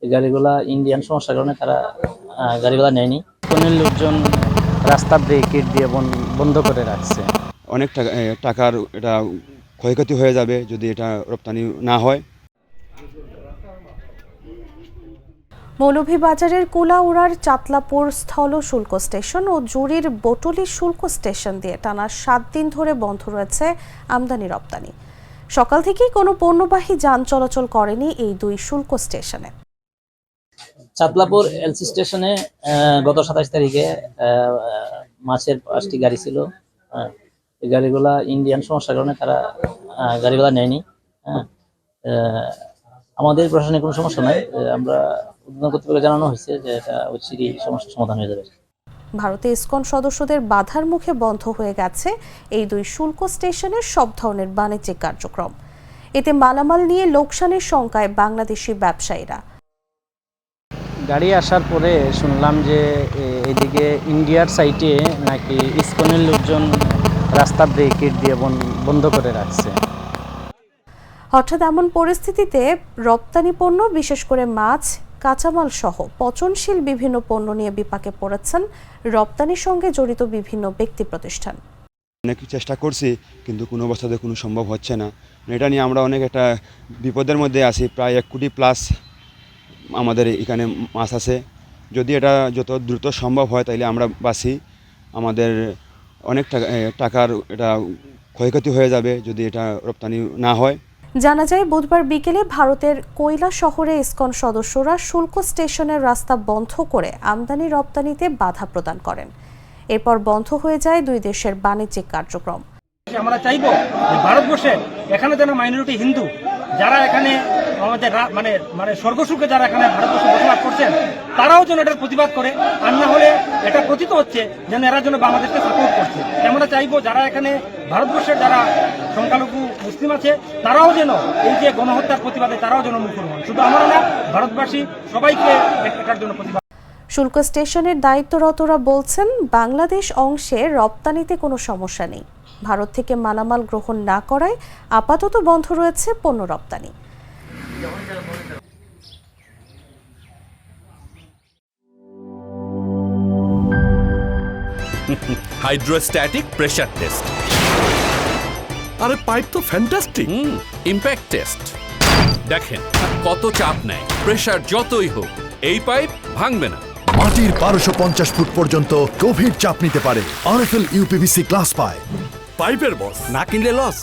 এই গাড়িগুলা ইন্ডিয়ান সমস্যার কারণে তারা গাড়িগুলা নেয়নি। কোনের লোকজন রাস্তা ব্রেকেট দিয়ে বন্ধ করে রাখছে। অনেক টাকার এটা ক্ষয়ক্ষতি হয়ে যাবে যদি এটা রপ্তানি না হয়। মৌলভীবাজারের কুলাউড়ার চাতলাপুর স্থল শুল্ক স্টেশন ও জুরির বটুলি শুল্ক স্টেশন দিয়ে টানা 7 দিন ধরে বন্ধ রয়েছে আমদানি রপ্তানি। সকাল থেকেই কোনো পণ্যবাহী যান চলাচল করেনি এই দুই শুল্ক স্টেশনে। চাতলাপুর এলসি স্টেশনে গত 27 তারিখে মাছের 5টি গাড়ি ছিল। এই গাড়িগুলা ইন্ডিয়ান সমস্যার কারণে তারা গাড়িগুলা নেয়নি। আমাদের প্রশাসনের কোনো সমস্যা নাই। আমরা উদ্বোধন কর্তৃপক্ষকে জানানো হয়েছে যে এটা অচিরেই সমস্যার সমাধান হয়ে যাবে। ভারতে ইসকন সদস্যদের বাধার মুখে বন্ধ হয়ে গেছে এই দুই শুল্ক স্টেশনের সব ধরনের বাণিজ্যিক কার্যক্রম। এতে মালামাল নিয়ে লোকসানের শঙ্কায় বাংলাদেশি ব্যবসায়ীরা। গাড়ি আসার পরে শুনলাম যে এদিকে ইন্ডিয়ার সাইটে নাকি ইসকনের লোকজন রাস্তা ব্রেকেট দিয়ে বন্ধ করে রাখছে। হঠাৎ এমন পরিস্থিতিতে রপ্তানি পণ্য, বিশেষ করে মাছ, কাঁচামাল সহ পচনশীল বিভিন্ন পণ্য নিয়ে বিপাকে পড়েছেন রপ্তানির সঙ্গে জড়িত বিভিন্ন ব্যক্তি প্রতিষ্ঠান। অনেক চেষ্টা করছি কিন্তু কোনো অবস্থাতে কোনো সম্ভব হচ্ছে না। এটা নিয়ে আমরা অনেক একটা বিপদের মধ্যে আছি। প্রায় 1 কোটি প্লাস আমাদের এখানে মাছ আছে। যদি এটা যত দ্রুত সম্ভব হয় তাহলে আমরা বাঁচি। আমাদের অনেক টাকার এটা ক্ষয়ক্ষতি হয়ে যাবে যদি এটা রপ্তানি না হয়। জানা যায় বুধবার বিকেলে ভারতের কৈলা শহরে ইসকন সদস্যরা শুল্ক স্টেশনের রাস্তা বন্ধ করে আমদানি রপ্তানিতে বাধা প্রদান করেন। এরপর বন্ধ হয়ে যায় দুই দেশের বাণিজ্যিক কার্যক্রম। আমরা চাইবো ভারতবর্ষে এখানে যেন মাইনরিটি হিন্দু যারা এখানে আমাদের মানে স্বর্গসুখে যারা এখানে ভারতবর্ষে বসবাস করছেন তারাও যেন এটার প্রতিবাদ করে, আর না হলে এটা কথিত হচ্ছে যেন এরা যেন বাংলাদেশকে সাপোর্ট করছে। আমরা চাইবো যারা এখানে ভারতবর্ষের যারা সংখ্যালঘু মুসলিম আছে তারাও যেন এই যে গণহত্যার প্রতিবাদে তারাও যেন মুখর হন। শুধু আমরা না, ভারতবাসী সবাইকে এটার জন্য প্রতিবাদ। শুল্ক স্টেশনের দায়িত্বরতরা বলছেন বাংলাদেশ অংশে রপ্তানিতে কোনো সমস্যা নেই। ভারত থেকে মালামাল গ্রহণ না করায় আপাতত বন্ধ রয়েছে পণ্য রপ্তানি। Hydrostatic pressure test. আরে পাইপ তো ফ্যান্টাস্টিক। Impact test. দেখেন কত চাপ নেয়, প্রেসার যতই হোক এই পাইপ ভাঙবে না। মাটির 1250 ফুট পর্যন্ত গভীর চাপ নিতে পারে RFL UPVC গ্লাস পাইপ। পাইপের বস না কিনলে লস।